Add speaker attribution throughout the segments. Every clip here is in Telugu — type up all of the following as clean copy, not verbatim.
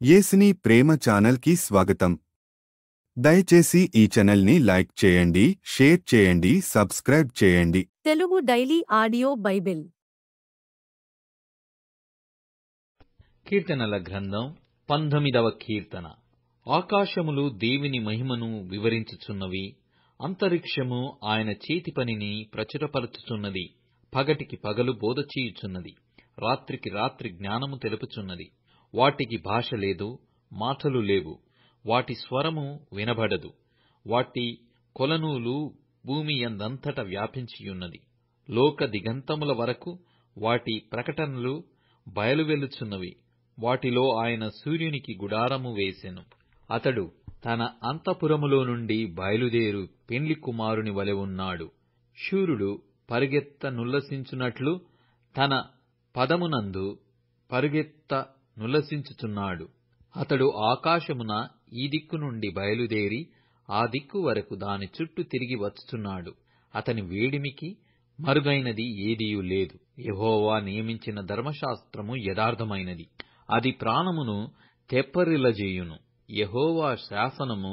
Speaker 1: యేసుని ప్రేమ ఛానల్ కి స్వాగతం. దయచేసి ఈ ఛానల్ ని లైక్ చేయండి, షేర్ చేయండి, సబ్స్క్రైబ్ చేయండి.
Speaker 2: తెలుగు డైలీ ఆడియో బైబిల్
Speaker 3: కీర్తనల గ్రంథం 19వ కీర్తన. ఆకాశములు దేవుని మహిమను వివరించుచున్నవి, అంతరిక్షము ఆయన చేతి పనిని ప్రచురపరచుచున్నది. పగటికి పగలు బోధ చేయుచున్నది, రాత్రికి రాత్రి జ్ఞానము తెలుపుచున్నది. వాటికి భాష లేదు, మాటలు లేవు, వాటి స్వరము వినబడదు. వాటి కొలనూలు భూమి యందంతట వ్యాపించియున్నది. లోక దిగంతముల వరకు వాటి ప్రకటనలు బయలువెళ్ళుచున్నవి. వాటిలో ఆయన సూర్యునికి గుడారము వేసెను. అతడు తన అంతఃపురములో నుండి బయలుదేరు పెండ్లి కుమారుని వలె ఉన్నాడు. శూరుడు పరుగెత్తనుల్లసించున్నట్లు తన పదమునందు పరుగెత్తనుల్లసించుచున్నాడు. అతడు ఆకాశమున ఈ దిక్కు నుండి బయలుదేరి ఆ దిక్కు వరకు దాని చుట్టూ తిరిగి వచ్చుచున్నాడు. అతని వేడిమికి మరుగైనది ఏదియూ లేదు. యెహోవా నియమించిన ధర్మశాస్త్రము యథార్థమైనది, అది ప్రాణమును తెప్పరిల్లజేయును. యెహోవా శాసనము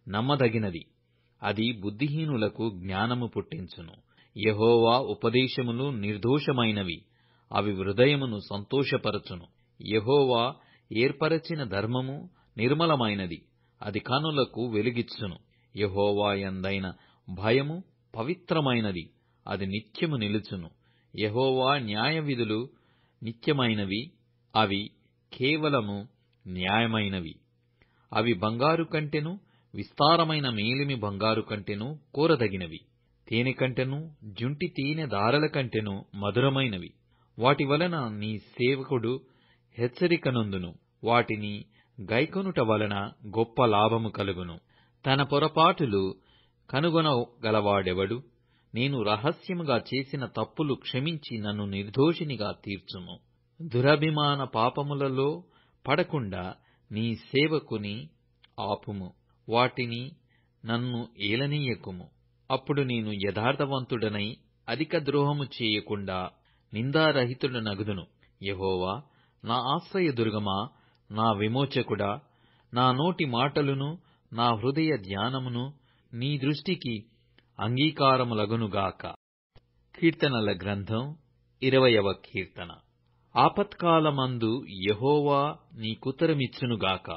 Speaker 3: నమ్మదగినది, అది బుద్ధిహీనులకు జ్ఞానము పుట్టించును. యెహోవా ఉపదేశములు నిర్దోషమైనవి, అవి హృదయమును సంతోషపరచును. యెహోవా ఏర్పరచిన ధర్మము నిర్మలమైనది, అది కనులకు వెలుగిచ్చును. యెహోవా యందైన భయము పవిత్రమైనది, అది నిత్యము నిలుచును. యెహోవా న్యాయవిధులు నిత్యమైనవి, అవి కేవలము న్యాయమైనవి. అవి బంగారు కంటెను, విస్తారమైన మేలిమి బంగారు కంటెను కోరదగినవి. తేనె కంటెను, జుంటి తేనె దారల కంటెను మధురమైనవి. వాటి వలన నీ సేవకుడు హెచ్చరికనొందును, వాటిని గైకొనుట వలన గొప్ప లాభము కలుగును. తన పొరపాటులు కనుగొనగలవాడెవడు? నేను రహస్యముగా చేసిన తప్పులు క్షమించి నన్ను నిర్దోషినిగా తీర్చుము. దురభిమాన పాపములలో పడకుండా నీ సేవకుని ఆపుము, వాటిని నన్ను ఏలనీయకుము. అప్పుడు నేను యథార్థవంతుడనై అధిక ద్రోహము చేయకుండా నిందారహితుడనగుదును. యెహోవా నా ఆశ్రయదుర్గమా, నా విమోచకుడా, నా నోటి మాటలును నా హృదయ ధ్యానమును నీ దృష్టికి అంగీకారములగునుగాక. కీర్తనల గ్రంథం 20వ కీర్తన. ఆపత్కాలమందు యెహోవా నీకుత్తరమిచ్చునుగాక,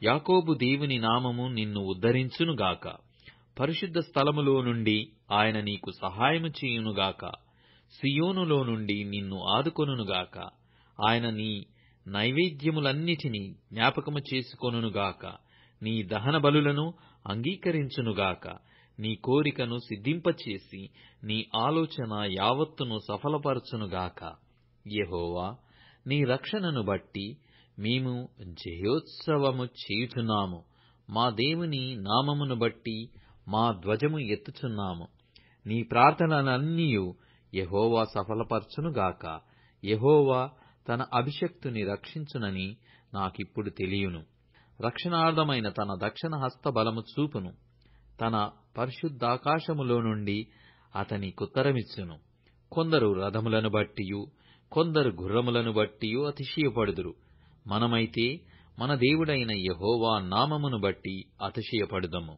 Speaker 3: యాకోబు దేవుని నామము నిన్ను ఉద్ధరించునుగాక. పరిశుద్ధ స్థలములో నుండి ఆయన నీకు సహాయము చేయునుగాక, సియోనులో నుండి నిన్ను ఆదుకొనుగాక. ఆయన నీ నైవేద్యములన్నిటినీ జ్ఞాపకము చేసుకొనుగాక, నీ దహన బలులను అంగీకరించునుగాక. నీ కోరికను సిద్ధింపచేసి నీ ఆలోచన యావత్తును సఫలపరచునుగాక. యెహోవా, నీ రక్షణను బట్టి మేము జయోత్సవము చేయుచున్నాము. మా దేవుని నామమును బట్టి మా ధ్వజము ఎత్తుచున్నాము. నీ ప్రార్థనలన్నీయు యెహోవా సఫలపరచునుగాక. యెహోవా తన అభిషిక్తుని రక్షించునని నాకిప్పుడు తెలియును. రక్షణార్థమైన తన దక్షిణ హస్త బలము చూపును. తన పరిశుద్ధాకాశములో నుండి అతనికుత్తరమిచ్చును. కొందరు రథములను బట్టియు కొందరు గుర్రములను బట్టియు అతిశయపడుదురు. మనమైతే మన దేవుడైన యెహోవా నామమును బట్టి అతిశయపడుదము.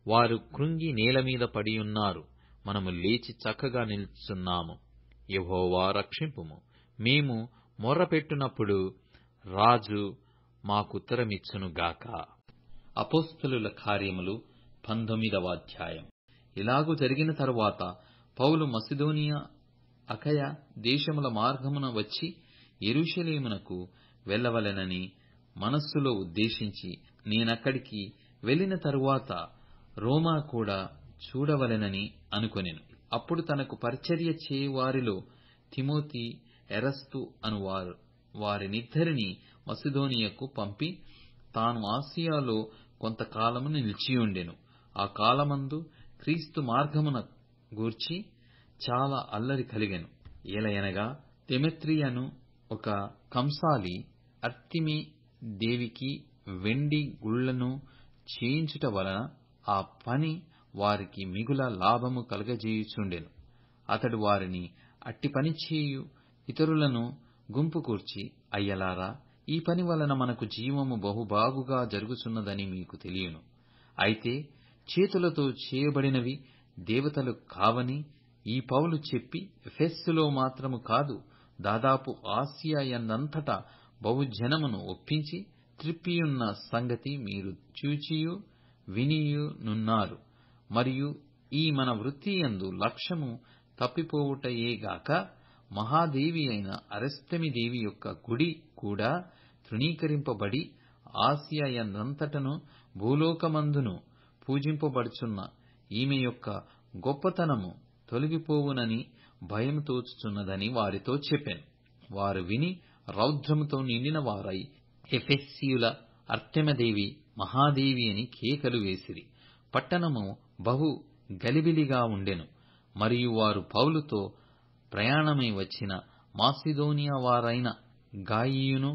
Speaker 3: వారు కృంగి నేలమీద పడియున్నారు, మనము లేచి చక్కగా నిలుచున్నాము. యెహోవా రక్షింపుము. మేము మొర్రపెట్టునప్పుడు రాజు మాకుత్తరమిచ్చునుగాక. అపోస్తలుల కార్యములు 19వ అధ్యాయం. ఇలాగు జరిగిన తరువాత పౌలు మసిదోనియా, అకయ దేశముల మార్గమున వచ్చి యెరూషలేమునకు వెళ్ళవలెనని మనస్సులో ఉద్దేశించి, నేనక్కడికి వెళ్ళిన తరువాత రోమా కూడా చూడవలెనని అనుకొనెను. అప్పుడు తనకు పరిచర్య చేయువారిలో తిమోతి, ఎరస్తు అను వారినిద్దరిని మసిదోనియకు పంపి తాను ఆసియాలో కొంతకాలము నిలిచియుండెను. ఆ కాలమందు క్రీస్తు మార్గమున గూర్చి చాలా అల్లరి కలిగెను. ఏలయనగా దెమెత్రియను ఒక కంసాలి అర్తిమి దేవికి వెండి గుళ్లను చేయించుట వలన ఆ పని వారికి మిగుల లాభము కలుగజేయుచుండెను. అతడు వారిని అట్టి పని చేయు ఇతరులను గుంపు కూర్చి, అయ్యలారా, ఈ పని వలన మనకు జీవము బహుబాగుగా జరుగుచున్నదని మీకు తెలియను. అయితే చేతులతో చేయబడినవి దేవతలు కావని ఈ పౌలు చెప్పి ఎఫెస్సులో మాత్రము కాదు, దాదాపు ఆసియా యందంతటా బహుజనమును ఒప్పించి త్రిప్పియున్న సంగతి మీరు చూచియు వినియునున్నారు. మరియు ఈ మన వృత్తియందు లక్ష్యము తప్పిపోవుటయేగాక మహాదేవి అయిన అరెస్తమి దేవి యొక్క గుడి కూడా తృణీకరింపబడి ఆసియా యందంతటను భూలోకమందును పూజింపబడుచున్న ఈమె యొక్క గొప్పతనము తొలగిపోవునని భయం తోచుచున్నదని వారితో చెప్పాను. వారు విని రౌద్రముతో నిండిన వారై ఎఫెస్సీయుల అర్తెమదేవి మహాదేవి అని కేకలు వేసిరి. పట్టణము బహు గలిబిలిగా ఉండెను. మరియు వారు పౌలుతో ప్రయాణమై వచ్చిన మాసిదోనియా వారైన గాయియును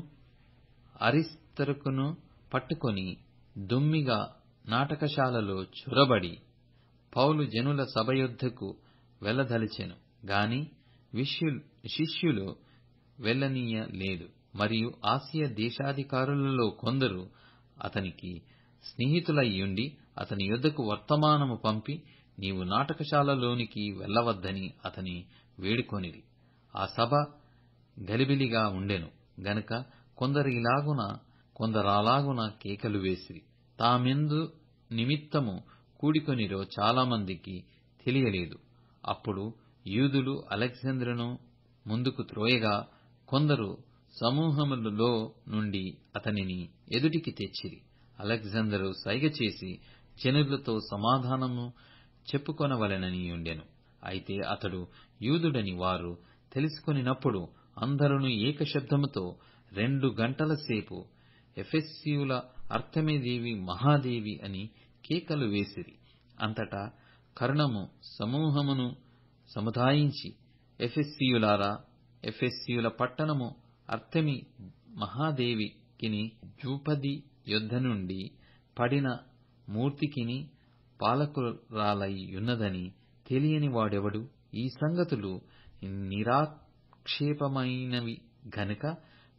Speaker 3: అరిస్తర్కును పట్టుకొని దొమ్మిగా నాటకశాలలో చొరబడి పౌలు జనుల సభయొద్దకు వెళ్ళదలిచెను గాని శిష్యులు వెళ్ళనీయలేదు. మరియు ఆసియా దేశాధికారులలో కొందరు అతనికి స్నేహితులయ్యుండి అతని యొద్దకు వర్తమానము పంపి నీవు నాటకశాలలోనికి వెళ్ళవద్దని అతని వేడుకొనిరి. ఆ సభ గలిబిలిగా ఉండెను గనుక కొందరాలాగున కేకలు వేసిరి. తామెందు నిమిత్తము కూడికొనిరో చాలామందికి తెలియలేదు. అప్పుడు యూదులు అలెగ్జాంద్రును ముందుకు త్రోయగా కొందరు సమూహములలో నుండి అతనిని ఎదుటికి తెచ్చిరి. అలెగ్జాందరు సైగ చేసి జనులతో సమాధానము చెప్పుకొనవలెనని ఉండెను. అయితే అతడు యూదుడని వారు తెలుసుకొనినప్పుడు అందరును ఏకశబ్దముతో 2 గంటల సేపు ఎఫెస్సీయుల అర్తెమదేవి మహాదేవి అని కేకలు వేసిరి. అంతటా కర్ణము సమూహమును సముదాయించి ఎఫెస్సీయులారా, ఎఫెస్సీయుల పట్టణము అర్తెమి మహాదేవికిని ద్రౌపది యొద్ద నుండి పడిన మూర్తికిని పాలకురాలయ్యున్నదని తెలియని వాడెవడు? ఈ సంగతులు నిరాక్షేపమైనవి గనుక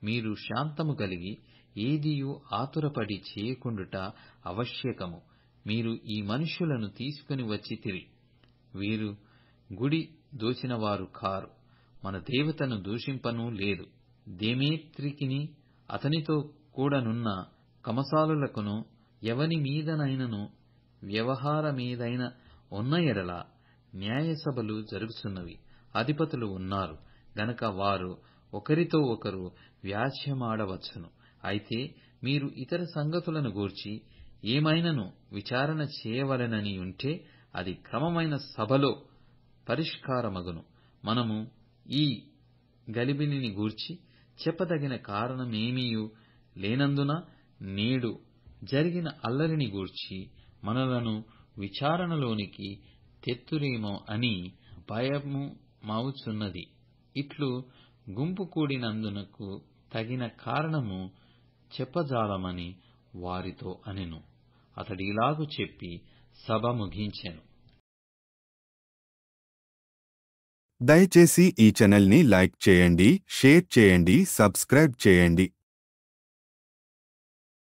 Speaker 3: మీరు శాంతము కలిగి ఏదియూ ఆతురపడి చేయకుండుట ఆవశ్యకము. మీరు ఈ మనుష్యులను తీసుకుని వచ్చితిరి. వీరు గుడి దోచినవారు కారు, మన దేవతను దూషింపనూ లేదు. దేమేత్రికిని అతనితో కూడనున్న కమసాలులకును ఎవని మీదనైనను వ్యవహారమేదైన ఉన్న ఎడల న్యాయసభలు జరుగుచున్నవి. అధిపతులు ఉన్నారు గనక వారు ఒకరితో ఒకరు వ్యాజ్యమాడవచ్చును. అయితే మీరు ఇతర సంగతులను గూర్చి ఏమైనను విచారణ చేయవలెనని ఉంటే అది క్రమమైన సభలో పరిష్కారమగును. మనము ఈ గలిబిలిని గూర్చి చెప్పదగిన కారణమేమీయూ లేనందున నేడు జరిగిన అల్లరిని గూర్చి మనలను విచారణలోనికి తెత్తురేమో అని భయమవుచున్నది. ఇట్లు గుంపు కూడినందునకు తగిన కారణము చెప్పజాలమని వారితో అనెను. అతడిలాగు చెప్పి సభ ముగించెను.
Speaker 1: దయచేసి ఈ ఛానల్ని లైక్ చేయండి, షేర్ చేయండి, సబ్స్క్రైబ్ చేయండి.